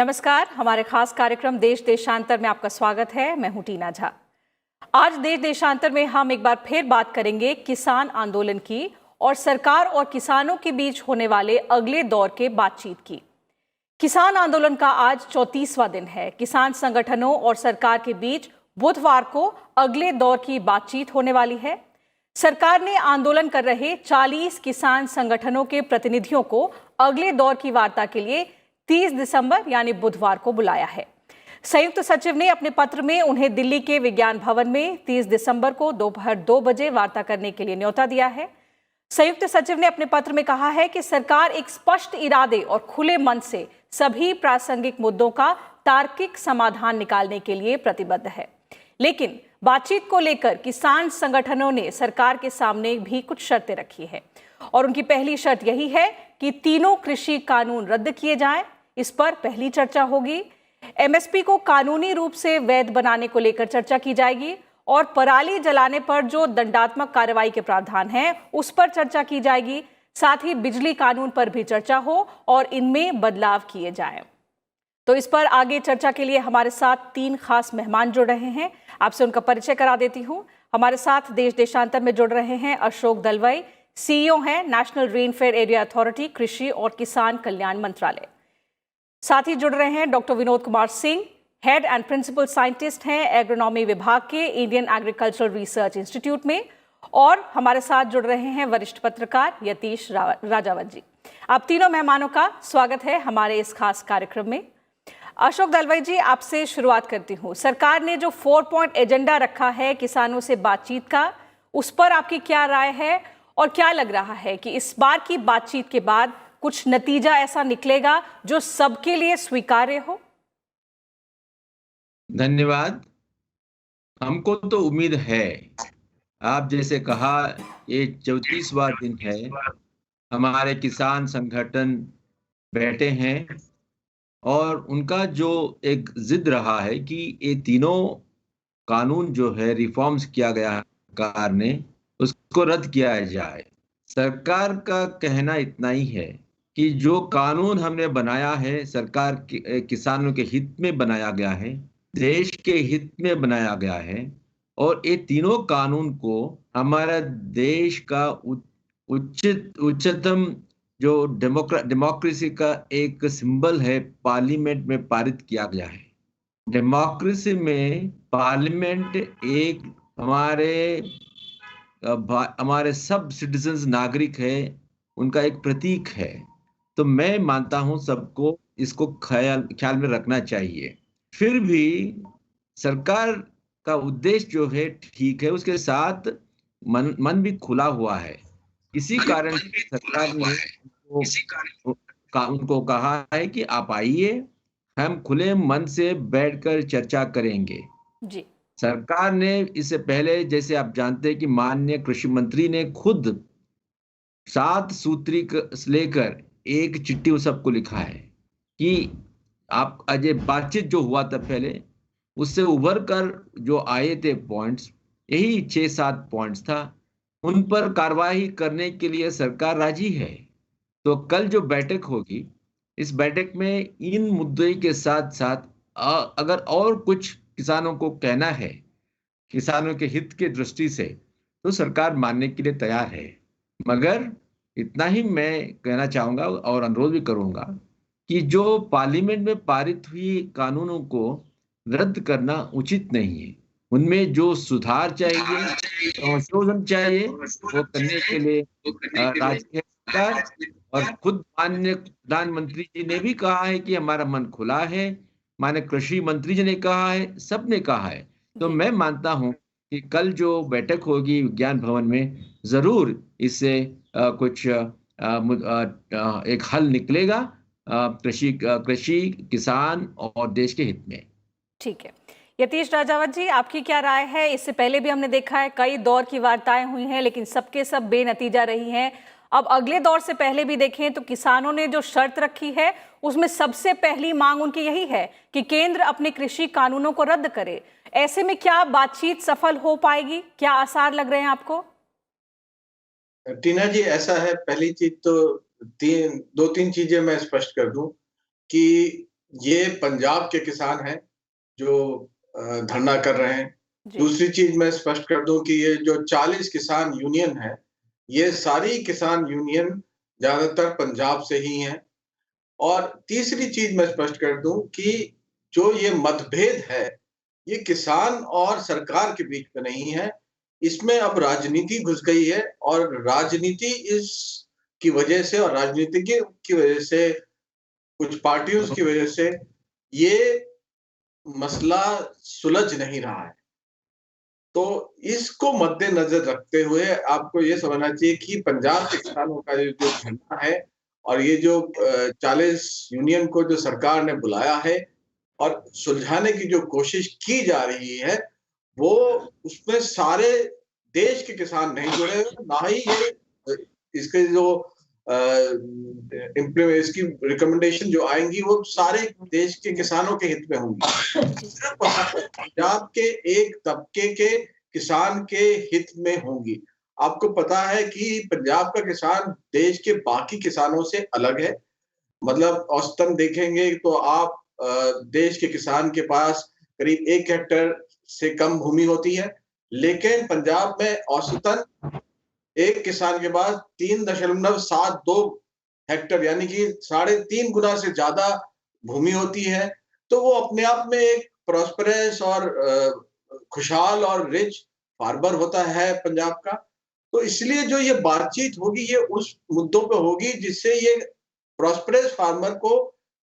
नमस्कार, हमारे खास कार्यक्रम देश देशांतर में आपका स्वागत है। मैं हूं टीना झा। आज देश देशांतर में हम एक बार फिर बात करेंगे किसान आंदोलन की और सरकार और किसानों के बीच होने वाले अगले दौर के बातचीत की। किसान आंदोलन का आज 34वां दिन है। किसान संगठनों और सरकार के बीच बुधवार को अगले दौर की बातचीत होने वाली है। सरकार ने आंदोलन कर रहे 40 किसान संगठनों के प्रतिनिधियों को अगले दौर की वार्ता के लिए 30 दिसंबर यानी बुधवार को बुलाया है। संयुक्त सचिव ने अपने पत्र में उन्हें दिल्ली के विज्ञान भवन में 30 दिसंबर को दोपहर 2 बजे वार्ता करने के लिए न्योता दिया है। संयुक्त सचिव ने अपने पत्र में कहा है कि सरकार एक स्पष्ट इरादे और खुले मन से सभी प्रासंगिक मुद्दों का तार्किक समाधान निकालने के लिए प्रतिबद्ध है, लेकिन बातचीत को लेकर किसान संगठनों ने सरकार के सामने भी कुछ शर्तें रखी है और उनकी पहली शर्त यही है कि तीनों कृषि कानून रद्द किए जाएं। इस पर पहली चर्चा होगी। एमएसपी को कानूनी रूप से वैध बनाने को लेकर चर्चा की जाएगी और पराली जलाने पर जो दंडात्मक कार्रवाई के प्रावधान हैं उस पर चर्चा की जाएगी। साथ ही बिजली कानून पर भी चर्चा हो और इनमें बदलाव किए जाएं। तो इस पर आगे चर्चा के लिए हमारे साथ 3 खास मेहमान जुड़ रहे हैं। आपसे उनका परिचय करा देती हूँ। हमारे साथ देश देशांतर में जुड़ रहे हैं अशोक दलवाई, सीईओ हैं नेशनल रेनफेड एरिया अथॉरिटी, कृषि और किसान कल्याण मंत्रालय। साथ ही जुड़ रहे हैं doctor Vinod Kumar Singh, head and principal scientist हैं एग्रोनॉमी विभाग के इंडियन एग्रीकल्चरल रिसर्च इंस्टीट्यूट में, और हमारे साथ जुड़ रहे हैं वरिष्ठ पत्रकार यतीश राजावत जी। आप तीनों मेहमानों का स्वागत है हमारे इस खास कार्यक्रम में। अशोक दलवाई जी, आपसे शुरुआत करती हूँ। सरकार ने जो 4 पॉइंट एजेंडा रखा है किसानों से बातचीत का, उस पर आपकी क्या राय है और क्या लग रहा है कि इस बार की बातचीत के बाद कुछ नतीजा ऐसा निकलेगा जो सबके लिए स्वीकार्य हो? धन्यवाद। हमको तो उम्मीद है। आप जैसे कहा, ये 34वां दिन है। हमारे किसान संगठन बैठे हैं और उनका जो एक जिद रहा है कि ये तीनों कानून जो है रिफॉर्म्स किया गया है सरकार ने, उसको रद्द किया जाए। सरकार का कहना इतना ही है कि जो कानून हमने बनाया है सरकार किसानों के हित में बनाया गया है, देश के हित में बनाया गया है, और ये तीनों कानून को हमारा देश का उच्चतम जो डेमोक्रेसी का एक सिंबल है, पार्लियामेंट में पारित किया गया है। डेमोक्रेसी में पार्लियामेंट एक हमारे सब सिटीजन्स नागरिक है, उनका एक प्रतीक है। तो मैं मानता हूं सबको इसको ख्याल में रखना चाहिए। फिर भी सरकार का उद्देश्य जो है ठीक है, उसके साथ मन भी खुला हुआ है। इसी कारण से सरकार ने उनको कहा है कि आप आइए, हम खुले मन से बैठकर चर्चा करेंगे जी। सरकार ने इससे पहले, जैसे आप जानते हैं कि माननीय कृषि मंत्री ने खुद 7 सूत्री लेकर एक चिट्ठी सबको लिखा है कि आप अजय बातचीत जो हुआ था पहले, उससे उभर कर जो आए थे पॉइंट्स, यही 6-7 पॉइंट्स था। उन पर कार्रवाई करने के लिए सरकार राजी है। तो कल जो बैठक होगी, इस बैठक में इन मुद्दों के साथ साथ अगर और कुछ किसानों को कहना है, किसानों के हित के दृष्टि से, तो सरकार मानने के लिए तैयार है। मगर इतना ही मैं कहना चाहूंगा और अनुरोध भी करूंगा कि जो पार्लियामेंट में पारित हुई कानूनों को रद्द करना उचित नहीं है। उनमें जो सुधार चाहिए, संशोधन चाहिए, वो करने के लिए राजी है सरकार। और खुद माननीय प्रधानमंत्री जी ने भी कहा है कि हमारा मन खुला है, माननीय कृषि मंत्री जी ने कहा है, सबने कहा है। तो मैं मानता हूं कि कल जो बैठक होगी विज्ञान भवन में, जरूर इससे कुछ एक हल निकलेगा कृषि, किसान और देश के हित में। ठीक है। यतीश राजावत जी, आपकी क्या राय है? इससे पहले भी हमने देखा है कई दौर की वार्ताएं हुई हैं, लेकिन सबके सब बेनतीजा रही हैं। अब अगले दौर से पहले भी देखें तो किसानों ने जो शर्त रखी है उसमें सबसे पहली मांग उनकी यही है कि केंद्र अपने कृषि कानूनों को रद्द करे। ऐसे में क्या बातचीत सफल हो पाएगी? क्या आसार लग रहे हैं आपको? टीना जी, ऐसा है, पहली चीज तो 2-3 चीजें मैं स्पष्ट कर दूं कि ये पंजाब के किसान हैं जो धरना कर रहे हैं। जी। दूसरी चीज मैं स्पष्ट कर दूं कि ये जो 40 किसान यूनियन है, ये सारी किसान यूनियन ज्यादातर पंजाब से ही हैं। और तीसरी चीज मैं स्पष्ट कर दूं कि जो ये मतभेद है, ये किसान और सरकार के बीच में नहीं है, इसमें अब राजनीति घुस गई है। और राजनीति इस की वजह से और राजनीतिज्ञों की वजह से, कुछ पार्टियों की वजह से ये मसला सुलझ नहीं रहा है। तो इसको मद्देनजर रखते हुए आपको ये समझना चाहिए कि पंजाब के किसानों का ये जो धरना है और ये जो 40 यूनियन को जो सरकार ने बुलाया है और सुलझाने की जो कोशिश की जा रही है, वो उसमें सारे देश के किसान नहीं जुड़े हुए, ना ही ये इसके जो इसकी रिकमेंडेशन जो आएंगी वो सारे देश के किसानों के हित में होंगी। सिर्फ पंजाब के एक तबके के किसान के हित में होंगी। आपको पता है कि पंजाब का किसान देश के बाकी किसानों से अलग है। मतलब औसतन देखेंगे तो आप देश के किसान के पास करीब 1 हेक्टेयर से कम भूमि होती है, लेकिन पंजाब में औसतन एक किसान के पास 3.72 हेक्टेयर यानी कि 3.5 गुना से ज्यादा भूमि होती है। तो वो अपने आप में एक प्रॉस्परस और खुशहाल और रिच फार्मर होता है पंजाब का। तो इसलिए जो ये बातचीत होगी ये उस मुद्दों पे होगी जिससे ये प्रॉस्परस फार्मर को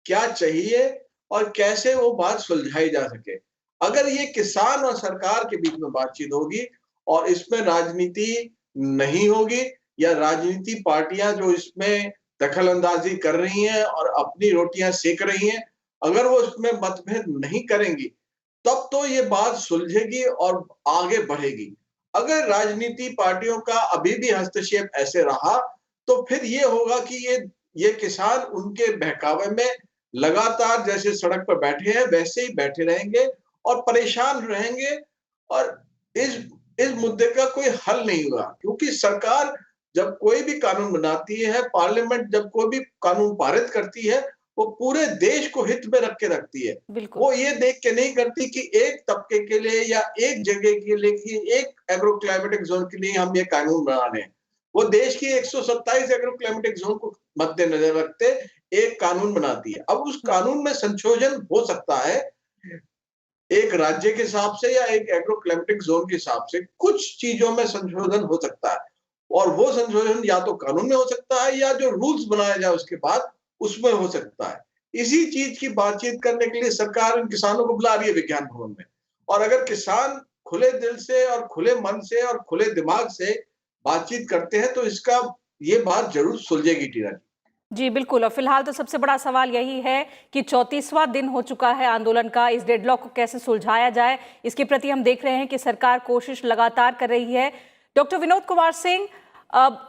क्या चाहिए और कैसे वो बात सुलझाई जा सके। अगर ये किसान और सरकार के बीच में बातचीत होगी और इसमें राजनीति नहीं होगी या राजनीति पार्टियां जो इसमें दखल अंदाजी कर रही हैं और अपनी रोटियां सेक रही हैं, अगर वो इसमें मतभेद नहीं करेंगी तब तो ये बात सुलझेगी और आगे बढ़ेगी। अगर राजनीति पार्टियों का अभी भी हस्तक्षेप ऐसे रहा तो फिर ये होगा कि ये किसान उनके बहकावे में लगातार जैसे सड़क पर बैठे हैं वैसे ही बैठे रहेंगे और परेशान रहेंगे और इस मुद्दे का कोई हल नहीं हुआ। क्योंकि सरकार जब कोई भी कानून बनाती है, पार्लियामेंट जब कोई भी कानून पारित करती है, वो पूरे देश को हित में रख के रखती है। वो ये देख के नहीं करती कि एक तबके के लिए या एक जगह के लिए कि एक एग्रो क्लाइमेटिक जोन के लिए हम ये कानून बना रहे हैं। वो देश की 127 एग्रो क्लाइमेटिक जोन को मद्देनजर रखते एक कानून बनाती है। अब उस कानून में संशोधन हो सकता है एक राज्य के हिसाब से या एक एग्रो क्लाइमेटिक जोन के हिसाब से, कुछ चीजों में संशोधन हो सकता है और वो संशोधन या तो कानून में हो सकता है या जो रूल्स बनाया जाए उसके बाद उसमें हो सकता है। इसी चीज की बातचीत करने के लिए सरकार इन किसानों को बुला रही है विज्ञान भवन में। और अगर किसान खुले दिल से और खुले मन से और खुले दिमाग से बातचीत करते हैं तो इसका ये बात जरूर सुलझेगी टीना जी। जी बिल्कुल। और फिलहाल तो सबसे बड़ा सवाल यही है कि 34वां दिन हो चुका है आंदोलन का, इस डेडलॉक को कैसे सुलझाया जाए, इसके प्रति हम देख रहे हैं कि सरकार कोशिश लगातार कर रही है। डॉक्टर विनोद कुमार सिंह,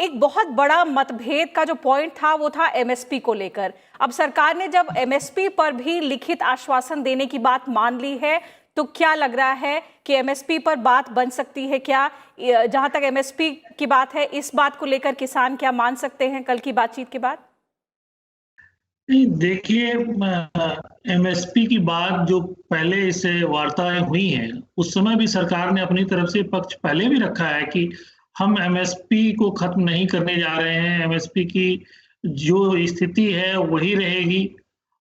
एक बहुत बड़ा मतभेद का जो पॉइंट था वो था एमएसपी को लेकर। अब सरकार ने जब एमएसपी पर भी लिखित आश्वासन देने की बात मान ली है तो क्या लग रहा है कि एमएसपी पर बात बन सकती है क्या? जहां तक एमएसपी की बात है, इस बात को लेकर किसान क्या मान सकते हैं कल की बातचीत के बाद? देखिए, एमएसपी की बात जो पहले इससे वार्ताएं हुई हैं उस समय भी सरकार ने अपनी तरफ से पक्ष पहले भी रखा है कि हम एमएसपी को खत्म नहीं करने जा रहे हैं, एमएसपी की जो स्थिति है वही रहेगी।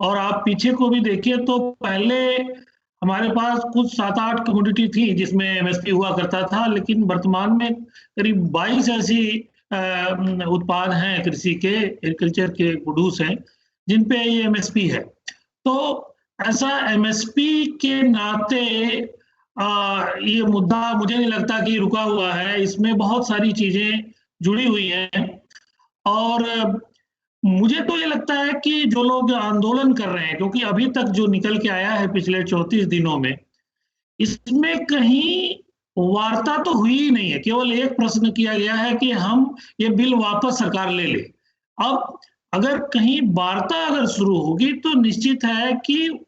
और आप पीछे को भी देखिए तो पहले हमारे पास कुछ 7-8 कमोडिटी थी जिसमें एमएसपी हुआ करता था, लेकिन वर्तमान में करीब 22 ऐसी उत्पाद हैं कृषि के, एग्रीकल्चर के प्रोड्यूस हैं जिन पे ये एमएसपी है। तो ऐसा एमएसपी के नाते ये मुद्दा मुझे नहीं लगता कि रुका हुआ है, इसमें बहुत सारी चीजें जुड़ी हुई हैं। और मुझे तो ये लगता है कि जो लोग आंदोलन कर रहे हैं, क्योंकि अभी तक जो निकल के आया है पिछले 34 दिनों में, इसमें कहीं वार्ता तो हुई ही नहीं है। केवल एक प्रश्न किया गया है कि हम ये बिल वापस सरकार ले ले। अब अगर कहीं वार्ता अगर शुरू होगी तो निश्चित है कि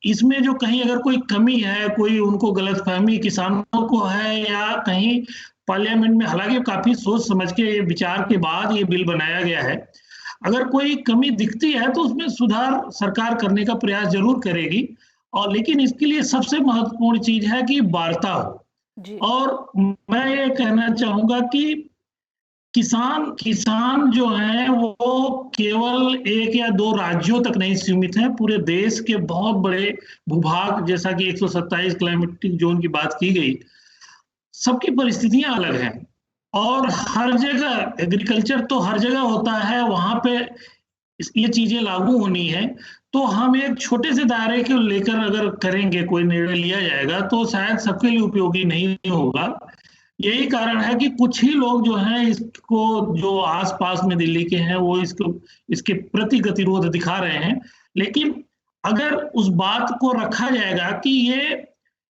इसमें जो कहीं अगर कोई कमी है, कोई उनको गलतफहमी किसानों को है या कहीं पार्लियामेंट में, हालांकि काफी सोच समझ के विचार के बाद ये बिल बनाया गया है, अगर कोई कमी दिखती है तो उसमें सुधार सरकार करने का प्रयास जरूर करेगी, और लेकिन इसके लिए सबसे महत्वपूर्ण चीज है कि वार्ता हो। जी। और मैं ये कहना चाहूंगा कि किसान जो है वो केवल एक या दो राज्यों तक नहीं सीमित है, पूरे देश के बहुत बड़े भूभाग, जैसा कि 127 क्लाइमेटिक जोन की बात की गई, सबकी परिस्थितियां अलग हैं। और हर जगह एग्रीकल्चर तो हर जगह होता है, वहां पे ये चीजें लागू होनी है। तो हम एक छोटे से दायरे को लेकर अगर करेंगे, कोई निर्णय लिया जाएगा तो शायद सबके लिए उपयोगी नहीं होगा। यही कारण है कि कुछ ही लोग जो हैं इसको, जो आसपास में दिल्ली के हैं, वो इसके प्रति गतिरोध दिखा रहे हैं। लेकिन अगर उस बात को रखा जाएगा कि ये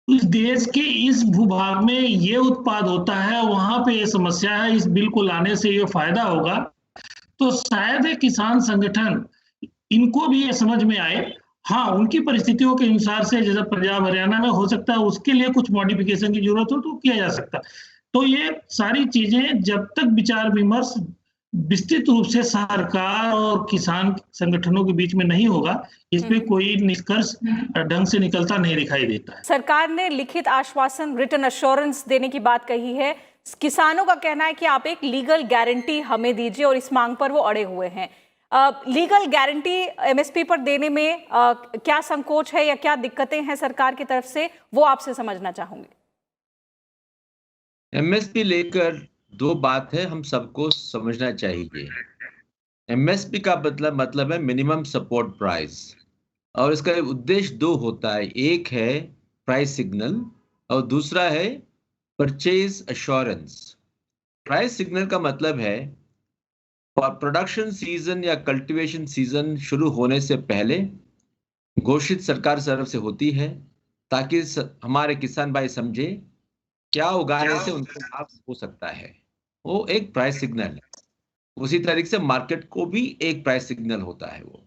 इस देश के इस भूभाग में ये उत्पाद होता है, वहां पे ये समस्या है, इस बिल को लाने से ये फायदा होगा, तो शायद ये किसान संगठन इनको भी ये समझ में आए। हाँ, उनकी परिस्थितियों के अनुसार से, जैसे पंजाब हरियाणा में हो सकता है उसके लिए कुछ मॉडिफिकेशन की जरूरत हो तो किया जा सकता। तो ये सारी चीजें जब तक विचार विमर्श विस्तृत रूप से सरकार और किसान संगठनों के बीच में नहीं होगा, इसमें कोई निष्कर्ष ढंग से निकलता नहीं दिखाई देता है। सरकार ने लिखित आश्वासन, रिटन अश्योरेंस देने की बात कही है। किसानों का कहना है कि आप एक लीगल गारंटी हमें दीजिए, और इस मांग पर वो अड़े हुए हैं। लीगल गारंटी एमएसपी पर देने में क्या संकोच है या क्या दिक्कतें हैं सरकार की तरफ से, वो आपसे समझना चाहूंगी। एमएसपी लेकर दो बात है, हम सबको समझना चाहिए। एमएसपी का मतलब है मिनिमम सपोर्ट प्राइस, और इसका उद्देश्य दो होता है। एक है प्राइस सिग्नल और दूसरा है परचेज अश्योरेंस। प्राइस सिग्नल का मतलब है प्रोडक्शन सीजन या कल्टीवेशन सीजन शुरू होने से पहले घोषित सरकार तरफ से होती है, ताकि हमारे किसान भाई समझे क्या उगाने से उनको लाभ हो सकता है। वो एक प्राइस सिग्नल है। उसी तरीके से मार्केट को भी एक प्राइस सिग्नल होता है वो।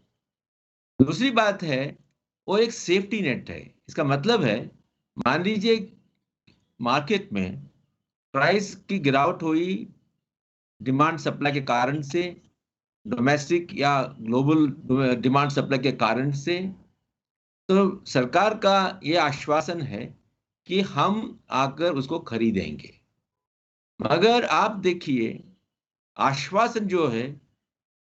दूसरी बात है, वो एक सेफ्टी नेट है। इसका मतलब है, मान लीजिए मार्केट में प्राइस की गिरावट हुई डिमांड सप्लाई के कारण से, डोमेस्टिक या ग्लोबल डिमांड सप्लाई के कारण से, तो सरकार का ये आश्वासन है कि हम आकर उसको खरीदेंगे। मगर आप देखिए, आश्वासन जो है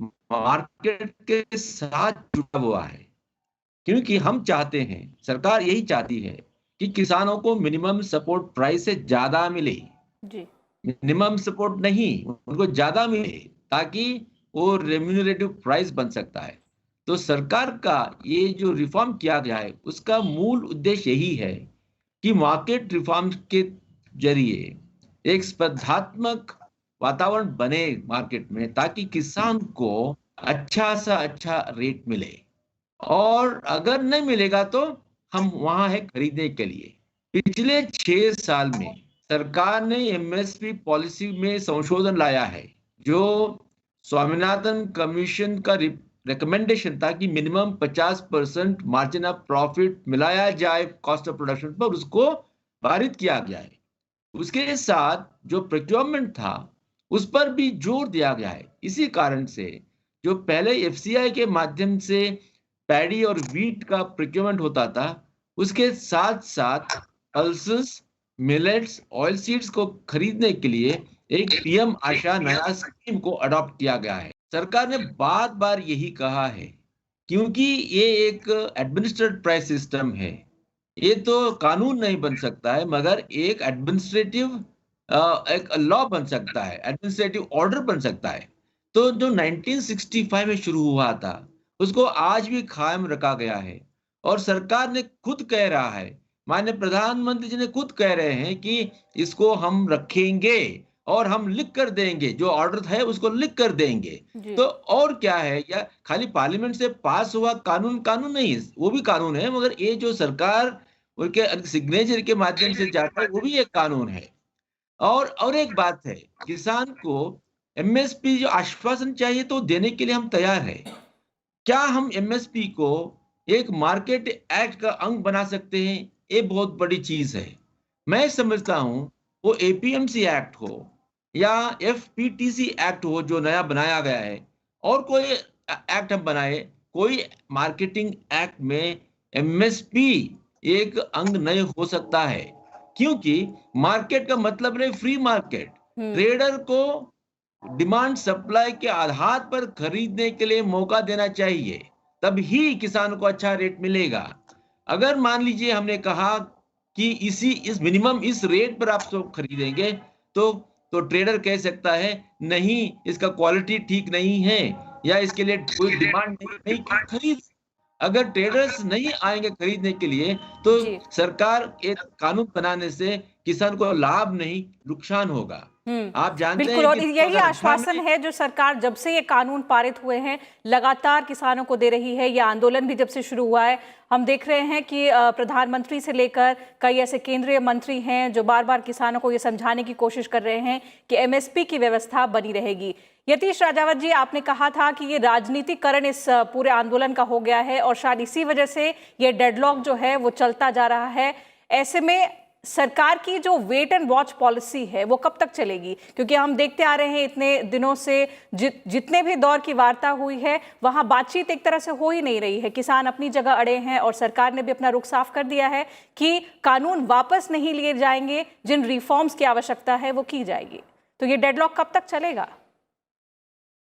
मार्केट के साथ जुड़ा हुआ है, क्योंकि हम चाहते हैं, सरकार यही चाहती है कि किसानों को मिनिमम सपोर्ट प्राइस से ज्यादा मिले जी। मिनिमम सपोर्ट नहीं, उनको ज्यादा मिले, ताकि वो रेम्यूनरेटिव प्राइस बन सकता है। तो सरकार का ये जो रिफॉर्म किया गया है, उसका मूल उद्देश्य यही है कि मार्केट रिफॉर्म के जरिए एक स्पर्धात्मक वातावरण बने मार्केट में, ताकि किसान को अच्छा सा अच्छा रेट मिले, और अगर नहीं मिलेगा तो हम वहां है खरीदने के लिए। पिछले 6 साल में सरकार ने एमएसपी पॉलिसी में संशोधन लाया है, जो स्वामीनाथन कमीशन का रिकमेंडेशन था कि मिनिमम 50% मार्जिन ऑफ प्रॉफिट मिलाया जाए कॉस्ट ऑफ प्रोडक्शन पर, उसको पारित किया गया है। उसके साथ जो प्रोक्योरमेंट था उस पर भी जोर दिया गया है। इसी कारण से जो पहले एफसीआई के माध्यम से पैडी और वीट का प्रोक्योरमेंट होता था, उसके साथ साथ पल्सेस, मिलेट्स, ऑयल सीड्स को खरीदने के लिए एक पीएम आशा नया स्कीम को अडॉप्ट किया गया है। सरकार ने बार बार यही कहा है, क्योंकि ये एक एडमिनिस्ट्रेटिव प्राइस सिस्टम है, ये तो कानून नहीं बन सकता है, मगर एक एडमिनिस्ट्रेटिव एक लॉ बन सकता है, एडमिनिस्ट्रेटिव ऑर्डर बन सकता है। तो जो 1965 में शुरू हुआ था, उसको आज भी कायम रखा गया है। और सरकार ने खुद कह रहा है, माननीय प्रधानमंत्री जी ने खुद कह रहे हैं कि इसको हम रखेंगे और हम लिख कर देंगे, जो ऑर्डर है उसको लिख कर देंगे। तो और क्या है, या खाली पार्लियामेंट से पास हुआ कानून कानून नहीं, वो भी कानून है, मगर ये जो सरकार उनके सिग्नेचर के माध्यम से जाता है वो भी एक कानून है। और एक बात है, किसान को एमएसपी जो आश्वासन चाहिए तो देने के लिए हम तैयार है। क्या हम एमएसपी को एक मार्केट एक्ट का अंग बना सकते हैं? ये बहुत बड़ी चीज है। मैं समझता हूं वो एपीएमसी एक्ट हो या एफपीटीसी एक्ट हो जो नया बनाया गया है, और कोई एक्ट हम बनाए, कोई मार्केटिंग एक्ट में एमएसपी एक अंग नहीं हो सकता है, क्योंकि मार्केट का मतलब नहीं फ्री मार्केट। ट्रेडर को डिमांड सप्लाई के आधार पर खरीदने के लिए मौका देना चाहिए, तभी किसान को अच्छा रेट मिलेगा। अगर मान लीजिए हमने कहा कि इस मिनिमम इस रेट पर आप सब खरीदेंगे, तो ट्रेडर कह सकता है नहीं, इसका क्वालिटी ठीक नहीं है या इसके लिए कोई डिमांड नहीं कि खरीद। अगर ट्रेडर्स नहीं आएंगे खरीदने के लिए, तो जी। सरकार एक कानून बनाने से किसान को लाभ नहीं नुकसान होगा। आप जानते बिल्कुल, हैं और कि यही 2018 आश्वासन में है जो सरकार जब से ये कानून पारित हुए हैं लगातार किसानों को दे रही है। ये आंदोलन भी जब से शुरू हुआ है, हम देख रहे हैं कि प्रधानमंत्री से लेकर कई ऐसे केंद्रीय मंत्री हैं जो बार बार किसानों को ये समझाने की कोशिश कर रहे हैं कि एमएसपी की व्यवस्था बनी रहेगी। यतीश राजावत जी, आपने कहा था कि ये राजनीतिकरण इस पूरे आंदोलन का हो गया है और शायद इसी वजह से ये डेडलॉक जो है वो चलता जा रहा है। ऐसे में सरकार की जो वेट एंड वॉच पॉलिसी है वो कब तक चलेगी? क्योंकि हम देखते आ रहे हैं इतने दिनों से जितने भी दौर की वार्ता हुई है वहां बातचीत एक तरह से हो ही नहीं रही है। किसान अपनी जगह अड़े हैं और सरकार ने भी अपना रुख साफ कर दिया है कि कानून वापस नहीं लिए जाएंगे, जिन रिफॉर्म्स की आवश्यकता है वो की जाएगी। तो ये डेडलॉक कब तक चलेगा?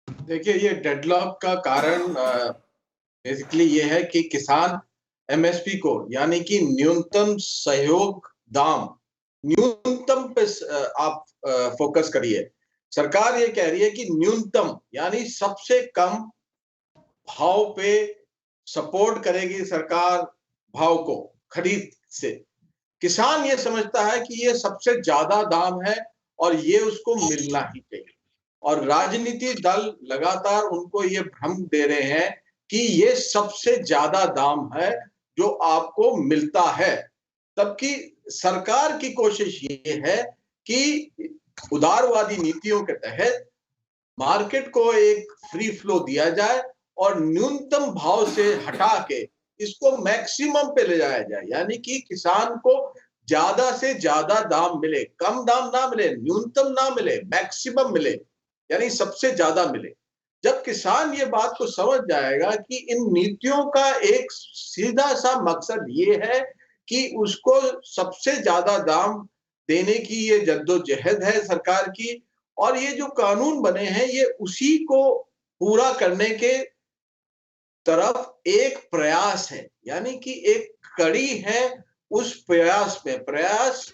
देखिए, ये डेडलॉक का कारण बेसिकली ये है कि किसान एमएसपी को, यानी कि न्यूनतम सहयोग दाम, न्यूनतम पे आप फोकस करिए। सरकार ये कह रही है कि न्यूनतम यानी सबसे कम भाव पे सपोर्ट करेगी सरकार भाव को खरीद से। किसान ये समझता है कि ये सबसे ज्यादा दाम है और ये उसको मिलना ही चाहिए, और राजनीति दल लगातार उनको ये भ्रम दे रहे हैं कि ये सबसे ज्यादा दाम है जो आपको मिलता है। तबकि सरकार की कोशिश ये है कि उदारवादी नीतियों के तहत मार्केट को एक फ्री फ्लो दिया जाए और न्यूनतम भाव से हटा के इसको मैक्सिमम पे ले जाया जाए, यानी कि किसान को ज्यादा से ज्यादा दाम मिले, कम दाम ना मिले, न्यूनतम ना मिले, मैक्सिमम मिले, यानी सबसे ज्यादा मिले। जब किसान ये बात को समझ जाएगा कि इन नीतियों का एक सीधा सा मकसद ये है कि उसको सबसे ज्यादा दाम देने की ये जद्दोजहद है सरकार की, और ये जो कानून बने हैं ये उसी को पूरा करने के तरफ एक प्रयास है, यानी कि एक कड़ी है उस प्रयास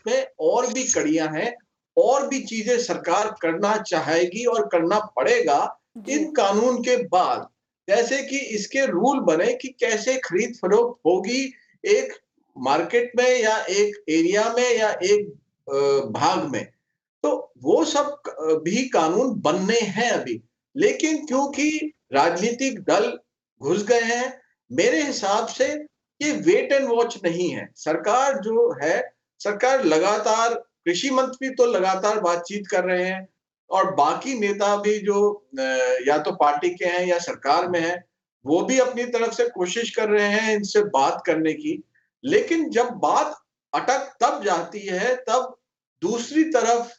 में और भी कड़ियां हैं, और भी चीजें सरकार करना चाहेगी और करना पड़ेगा इन कानून के बाद। जैसे कि इसके रूल बने कि कैसे खरीद फरोख्त होगी एक मार्केट में या एक एरिया में या एक भाग में, तो वो सब भी कानून बनने हैं अभी। लेकिन क्योंकि राजनीतिक दल घुस गए हैं, मेरे हिसाब से ये वेट एंड वॉच नहीं है। सरकार जो है, सरकार लगातार, कृषि मंत्री तो लगातार बातचीत कर रहे हैं और बाकी नेता भी जो या तो पार्टी के हैं या सरकार में हैं, वो भी अपनी तरफ से कोशिश कर रहे हैं इनसे बात करने की। लेकिन जब बात अटक तब जाती है, तब दूसरी तरफ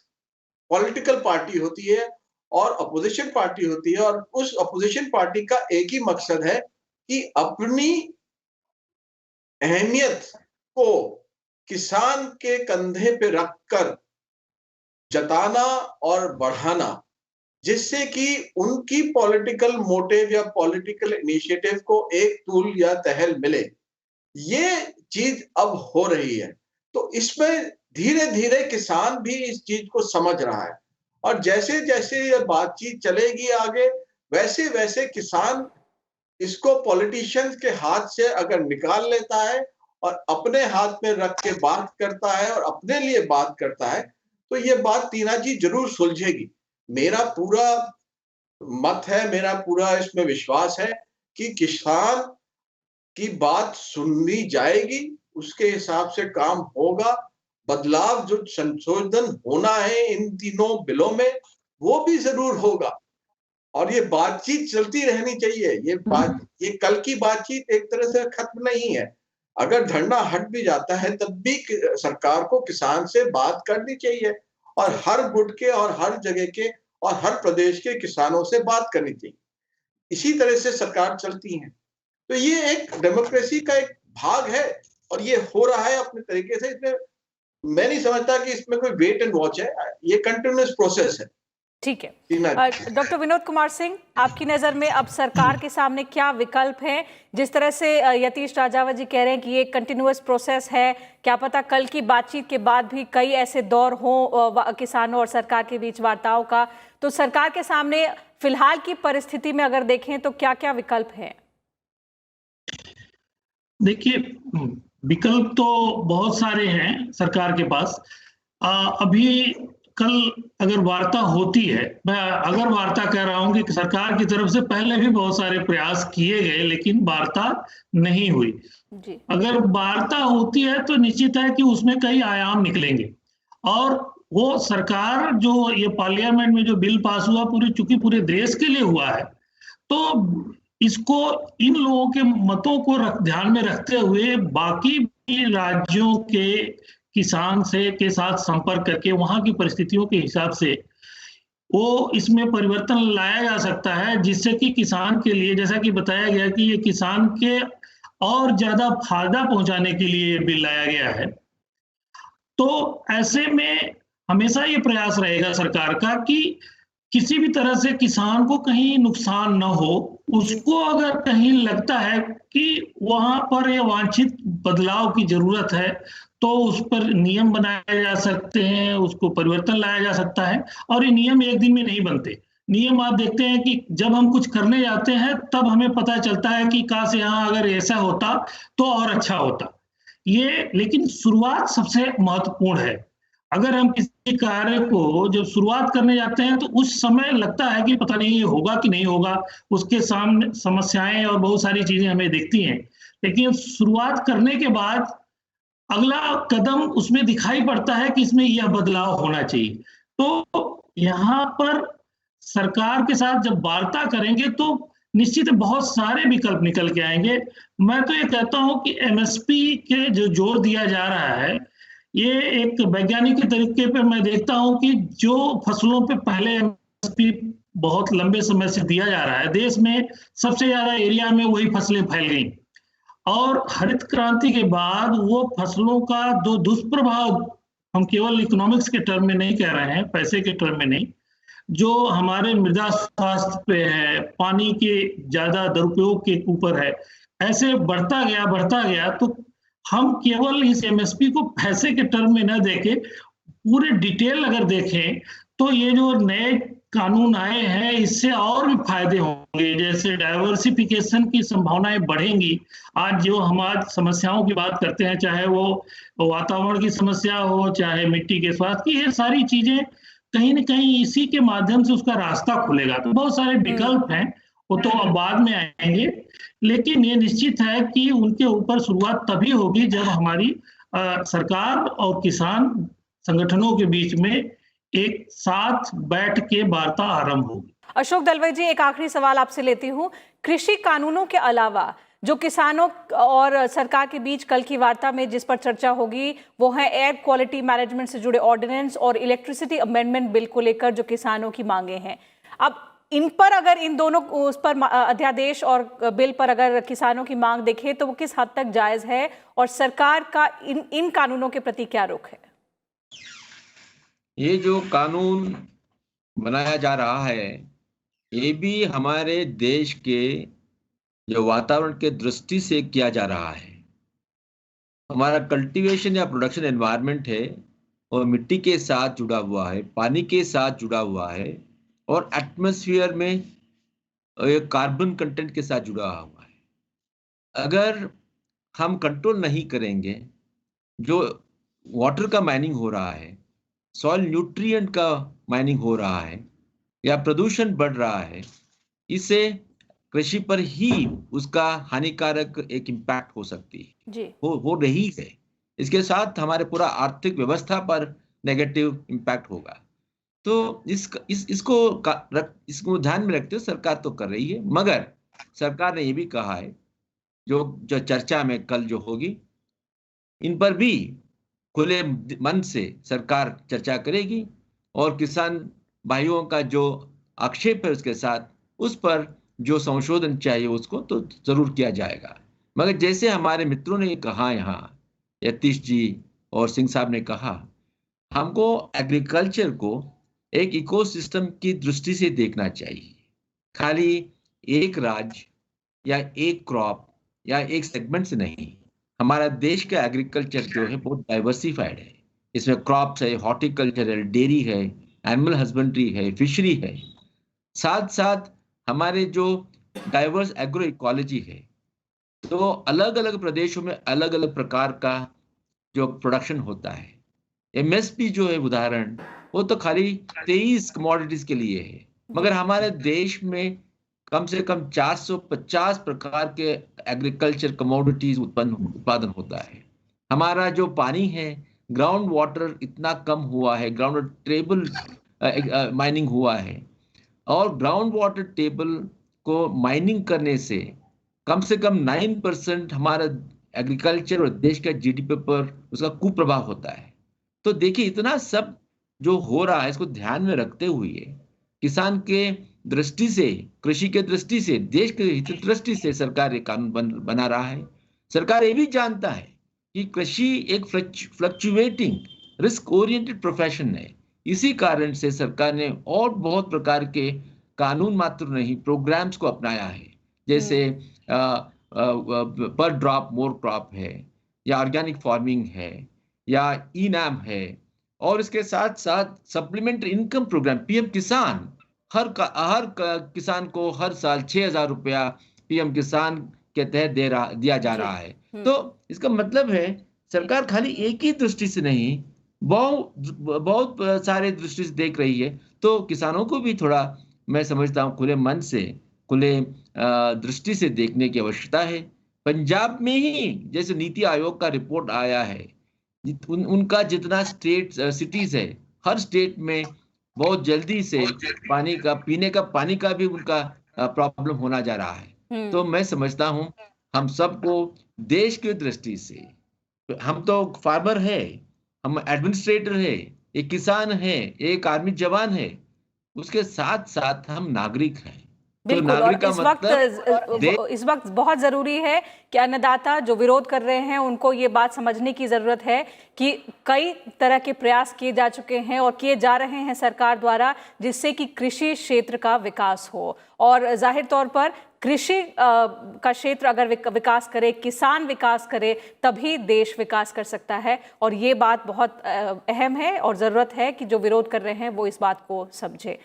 पॉलिटिकल पार्टी होती है और अपोजिशन पार्टी होती है, और उस अपोजिशन पार्टी का एक ही मकसद है कि अपनी अहमियत को किसान के कंधे पे रखकर जताना और बढ़ाना, जिससे कि उनकी पॉलिटिकल मोटिव या पॉलिटिकल इनिशिएटिव को एक तूल या तहल मिले। ये चीज अब हो रही है, तो इसमें धीरे धीरे किसान भी इस चीज को समझ रहा है, और जैसे जैसे ये बातचीत चलेगी आगे, वैसे वैसे किसान इसको पॉलिटिशियंस के हाथ से अगर निकाल लेता है और अपने हाथ में रख के बात करता है और अपने लिए बात करता है, तो ये बात तीना जी जरूर सुलझेगी। मेरा पूरा मत है, मेरा पूरा इसमें विश्वास है कि किसान की बात सुनी जाएगी, उसके हिसाब से काम होगा। बदलाव जो संशोधन होना है इन तीनों बिलों में, वो भी जरूर होगा, और ये बातचीत चलती रहनी चाहिए। ये कल की बातचीत एक तरह से खत्म नहीं है। अगर धरना हट भी जाता है तब भी सरकार को किसान से बात करनी चाहिए, और हर गुट के और हर जगह के और हर प्रदेश के किसानों से बात करनी चाहिए। इसी तरह से सरकार चलती है। तो ये एक डेमोक्रेसी का एक भाग है और ये हो रहा है अपने तरीके से। इसमें मैं नहीं समझता कि इसमें कोई वेट एंड वॉच है, ये कंटिन्यूअस प्रोसेस है। ठीक है। डॉक्टर विनोद कुमार सिंह, आपकी नज़र में अब सरकार के सामने क्या विकल्प हैं? जिस तरह से यतीश राजावत जी कह रहे हैं कि ये कंटिन्यूअस प्रोसेस है, क्या पता कल की बातचीत के बाद भी कई ऐसे दौर हों किसानों और सरकार के बीच वार्ताओं का, तो सरकार के सामने फिलहाल की परिस्थिति में अगर देखें तो क्या क्या विकल्प हैं? देखिए, विकल्प तो बहुत सारे हैं सरकार के पास। अभी कल अगर वार्ता होती है, मैं अगर वार्ता कह रहा हूं कि सरकार की तरफ से पहले भी बहुत सारे प्रयास किए गए लेकिन वार्ता नहीं हुई जी। अगर वार्ता होती है तो निश्चित है कि उसमें कई आयाम निकलेंगे और वो सरकार जो ये पार्लियामेंट में जो बिल पास हुआ चूंकि पूरे देश के लिए हुआ है, तो इसको इन लोगों के मतों को ध्यान में रखते हुए बाकी भी राज्यों के किसान के साथ संपर्क करके वहां की परिस्थितियों के हिसाब से वो इसमें परिवर्तन लाया जा सकता है, जिससे कि किसान के लिए, जैसा कि बताया गया कि ये किसान के और ज्यादा फायदा पहुंचाने के लिए बिल लाया गया है। तो ऐसे में हमेशा ये प्रयास रहेगा सरकार का कि किसी भी तरह से किसान को कहीं नुकसान न हो। उसको अगर कहीं लगता है कि वहां पर ये वांछित बदलाव की जरूरत है तो उस पर नियम बनाए जा सकते हैं, उसको परिवर्तन लाया जा सकता है। और ये नियम एक दिन में नहीं बनते। नियम आप देखते हैं कि जब हम कुछ करने जाते हैं तब हमें पता चलता है कि काश यहाँ अगर ऐसा होता तो और अच्छा होता। ये लेकिन शुरुआत सबसे महत्वपूर्ण है। अगर हम किसी कार्य को जब शुरुआत करने जाते हैं तो उस समय लगता है कि पता नहीं ये होगा कि नहीं होगा, उसके सामने समस्याएं और बहुत सारी चीजें हमें दिखती हैं, लेकिन शुरुआत करने के बाद अगला कदम उसमें दिखाई पड़ता है कि इसमें यह बदलाव होना चाहिए। तो यहाँ पर सरकार के साथ जब वार्ता करेंगे तो निश्चित बहुत सारे विकल्प निकल के आएंगे। मैं तो ये कहता हूं कि एमएसपी के जो जोर दिया जा रहा है, ये एक वैज्ञानिक के तरीके पे मैं देखता हूं कि जो फसलों पे पहले एमएसपी बहुत लंबे समय से दिया जा रहा है, देश में सबसे ज्यादा एरिया में वही फसलें फैल गई और हरित क्रांति के बाद वो फसलों का जो दुष्प्रभाव, हम केवल इकोनॉमिक्स के टर्म में नहीं कह रहे हैं, पैसे के टर्म में नहीं, जो हमारे मृदा स्वास्थ्य पे है, पानी के ज्यादा दुरुपयोग के ऊपर है, ऐसे बढ़ता गया तो हम केवल इस एमएसपी को पैसे के टर्म में न देखें, पूरे डिटेल अगर देखें तो ये जो नए कानून आए हैं इससे और भी फायदे होंगे। जैसे डाइवर्सिफिकेशन की संभावनाएं बढ़ेंगी। आज जो हम आज समस्याओं की बात करते हैं, चाहे वो वातावरण की समस्या हो, चाहे मिट्टी के स्वास्थ्य की, ये सारी चीजें कहीं न कहीं इसी के माध्यम से उसका रास्ता खुलेगा। तो बहुत सारे विकल्प हैं, वो तो अब बाद में आएंगे, लेकिन ये निश्चित है कि उनके ऊपर शुरुआत तभी होगी जब हमारी सरकार और किसान संगठनों के बीच में एक साथ बैठ के वार्ता आरंभ होगी। अशोक दलवे जी, एक आखिरी सवाल आपसे लेती हूँ। कृषि कानूनों के अलावा जो किसानों और सरकार के बीच कल की वार्ता में जिस पर चर्चा होगी वो है एयर क्वालिटी मैनेजमेंट से जुड़े ऑर्डिनेंस और इलेक्ट्रिसिटी अमेंडमेंट बिल को लेकर जो किसानों की मांगे हैं। अब इन पर अगर इन दोनों उस पर अध्यादेश और बिल पर अगर किसानों की मांग देखें तो वो किस हद तक जायज है और सरकार का इन कानूनों के प्रति क्या रुख है? ये जो कानून बनाया जा रहा है ये भी हमारे देश के जो वातावरण के दृष्टि से किया जा रहा है। हमारा कल्टीवेशन या प्रोडक्शन एनवायरनमेंट है और मिट्टी के साथ जुड़ा हुआ है, पानी के साथ जुड़ा हुआ है और एटमॉस्फेयर में कार्बन कंटेंट के साथ जुड़ा हुआ है। अगर हम कंट्रोल नहीं करेंगे, जो वाटर का माइनिंग हो रहा है, सॉइल न्यूट्रिएंट का माइनिंग हो रहा है या प्रदूषण बढ़ रहा है, इससे कृषि पर ही उसका हानिकारक एक इम्पैक्ट हो सकती है जी। हो रही है। इसके साथ हमारे पूरा आर्थिक व्यवस्था पर नेगेटिव इम्पैक्ट होगा। तो इसको ध्यान में रखते हुए सरकार तो कर रही है, मगर सरकार ने ये भी कहा है जो चर्चा में कल जो होगी इन पर भी खुले मन से सरकार चर्चा करेगी और किसान भाइयों का जो आक्षेप है उसके साथ उस पर जो संशोधन चाहिए उसको तो जरूर किया जाएगा। मगर जैसे हमारे मित्रों ने कहा, यहाँ यतीश जी और सिंह साहब ने कहा, हमको एग्रीकल्चर को एक इकोसिस्टम की दृष्टि से देखना चाहिए। खाली एक राज्य या एक क्रॉप या एक सेगमेंट से नहीं। हमारा देश का एग्रीकल्चर जो है बहुत डाइवर्सिफाइड है। इसमें क्रॉप्स है, हॉर्टिकल्चर है, डेयरी है, एनिमल हस्बेंड्री है, फिशरी है। साथ साथ हमारे जो डाइवर्स एग्रो इकोलॉजी है, तो अलग अलग प्रदेशों में अलग अलग प्रकार का जो प्रोडक्शन होता है। एमएसपी जो है उदाहरण, वो तो खाली 23 कमोडिटीज के लिए है, मगर हमारे देश में कम से कम 450 प्रकार के एग्रीकल्चर कमोडिटीज उत्पादन होता है। हमारा जो पानी है, ग्राउंड वाटर इतना कम हुआ है, ग्राउंड टेबल माइनिंग हुआ है, और ग्राउंड वाटर टेबल को माइनिंग करने से कम 9% हमारा एग्रीकल्चर और देश का जीडीपी पर उसका कुप्रभाव होता है। तो देखिए, इतना सब जो हो रहा है, इसको ध्यान में रखते हुए किसान के दृष्टि से, कृषि के दृष्टि से, देश के हित दृष्टि से सरकार एक कानून बना रहा है। सरकार ये भी जानता है कि कृषि एक फ्लक्चुएटिंग रिस्क ओरिएंटेड प्रोफेशन है। इसी कारण से सरकार ने और बहुत प्रकार के कानून मात्र नहीं, प्रोग्राम्स को अपनाया है। जैसे पर ड्रॉप मोर क्रॉप है, या ऑर्गेनिक फार्मिंग है, या ई-नाम है, और इसके साथ साथ सप्लीमेंट्री इनकम प्रोग्राम पीएम किसान, हर किसान को हर साल 6,000 रुपया पीएम किसान के तहत दिया जा रहा है। तो इसका मतलब है सरकार खाली एक ही दृष्टि से नहीं, बहुत सारे दृष्टि से देख रही है। तो किसानों को भी थोड़ा, मैं समझता हूँ, खुले मन से, खुले दृष्टि से देखने की आवश्यकता है। पंजाब में ही जैसे नीति आयोग का रिपोर्ट आया है, उनका जितना स्टेट सिटीज है, हर स्टेट में बहुत जल्दी से पीने का पानी का भी उनका प्रॉब्लम होना जा रहा है। तो मैं समझता हूं हम सबको देश की दृष्टि से, हम तो फार्मर है, हम एडमिनिस्ट्रेटर है, एक किसान है, एक आर्मी जवान है, उसके साथ साथ हम नागरिक हैं। बिल्कुल, और इस वक्त बहुत जरूरी है कि अन्नदाता जो विरोध कर रहे हैं उनको ये बात समझने की जरूरत है कि कई तरह के प्रयास किए जा चुके हैं और किए जा रहे हैं सरकार द्वारा, जिससे कि कृषि क्षेत्र का विकास हो। और जाहिर तौर पर कृषि का क्षेत्र अगर विकास करे, किसान विकास करे, तभी देश विकास कर सकता है। और ये बात बहुत अहम है और ज़रूरत है कि जो विरोध कर रहे हैं वो इस बात को समझे।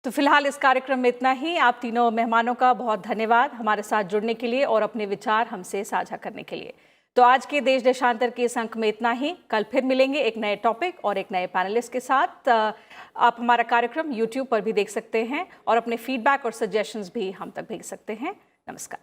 तो फिलहाल इस कार्यक्रम में इतना ही। आप तीनों मेहमानों का बहुत धन्यवाद हमारे साथ जुड़ने के लिए और अपने विचार हमसे साझा करने के लिए। तो आज के देश देशांतर के इस अंक में इतना ही। कल फिर मिलेंगे एक नए टॉपिक और एक नए पैनलिस्ट के साथ। आप हमारा कार्यक्रम YouTube पर भी देख सकते हैं और अपने फीडबैक और सजेशंस भी हम तक भेज सकते हैं। नमस्कार।